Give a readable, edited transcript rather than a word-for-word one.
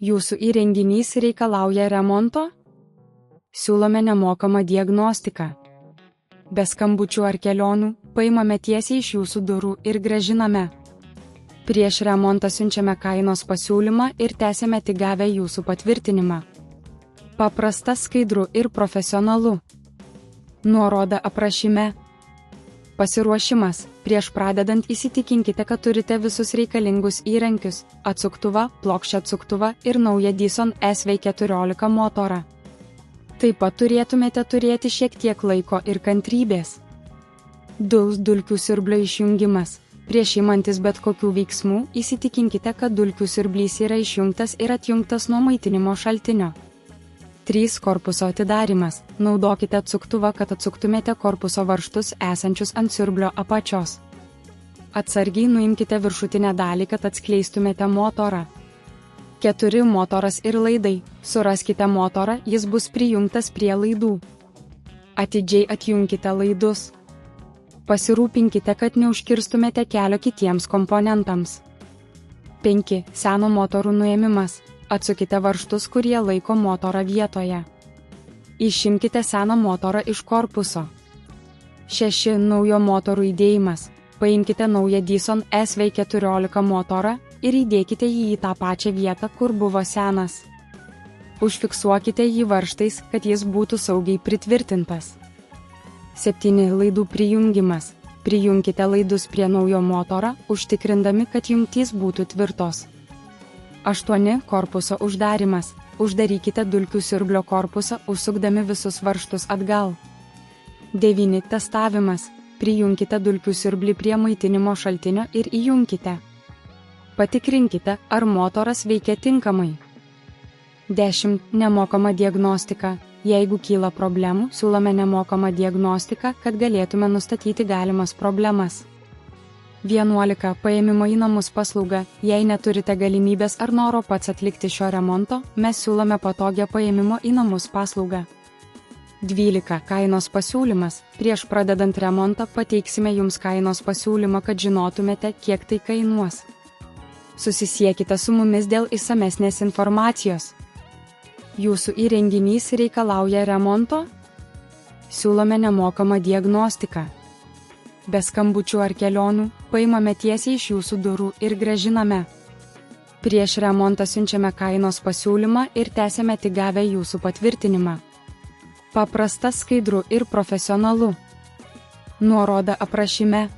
Jūsų įrenginys reikalauja remonto? Siūlome nemokamą diagnostiką. Be skambučių ar kelionių, paimame tiesiai iš jūsų durų ir grąžiname. Prieš remontą siunčiame kainos pasiūlymą ir tęsiame tik gavę jūsų patvirtinimą. Paprasta, skaidru ir profesionalu. Nuoroda aprašyme. Pasiruošimas. Prieš pradedant įsitikinkite, kad turite visus reikalingus įrankius, atsuktuvą, plokščią atsuktuvą ir naują DYSON SV14 motorą. Taip pat turėtumėte turėti šiek tiek laiko ir kantrybės. Dulkių siurblio išjungimas. Prieš imantis bet kokių veiksmų, įsitikinkite, kad dulkių siurblys yra išjungtas ir atjungtas nuo maitinimo šaltinio. 3. Korpuso atidarimas. Naudokite atsuktuvą, kad atsuktumėte korpuso varžtus esančius ant siurblio apačios. Atsargiai nuimkite viršutinę dalį, kad atskleistumėte motorą. 4. Motoras ir laidai. Suraskite motorą, jis bus prijungtas prie laidų. Atidžiai atjunkite laidus. Pasirūpinkite, kad neužkirstumėte kelio kitiems komponentams. 5. Seno motorų nuėmimas. Atsukite varžtus, kurie laiko motorą vietoje. Išimkite seną motorą iš korpuso. 6. Naujo motorų įdėjimas. Paimkite naują DYSON SV14 motorą ir įdėkite jį į tą pačią vietą, kur buvo senas. Užfiksuokite jį varžtais, kad jis būtų saugiai pritvirtintas. 7. Laidų prijungimas. Prijunkite laidus prie naujo motoro, užtikrindami, kad jungtys būtų tvirtos. 8. Korpuso uždarimas. Uždarykite dulkių siurblio korpusą, užsukdami visus varžtus atgal. 9. Testavimas. Prijunkite dulkių siurblį prie maitinimo šaltinio ir įjunkite. Patikrinkite, ar motoras veikia tinkamai. 10. Nemokama diagnostika. Jeigu kyla problemų, siūlome nemokamą diagnostiką, kad galėtume nustatyti galimas problemas. 11. Paėmimo į namus paslauga. Jei neturite galimybės ar noro pats atlikti šio remonto, mes siūlome patogią paėmimo į namus paslaugą. 12. Kainos pasiūlymas. Prieš pradedant remontą pateiksime jums kainos pasiūlymą, kad žinotumėte, kiek tai kainuos. Susisiekite su mumis dėl išsamesnės informacijos. Jūsų įrenginys reikalauja remonto? Siūlome nemokamą diagnostiką. Be skambučių ar kelionių, paimame tiesiai iš jūsų durų ir grąžiname. Prieš remontą siunčiame kainos pasiūlymą ir tęsiame tik gavę jūsų patvirtinimą. Paprasta, skaidru ir profesionalu. Nuoroda aprašyme.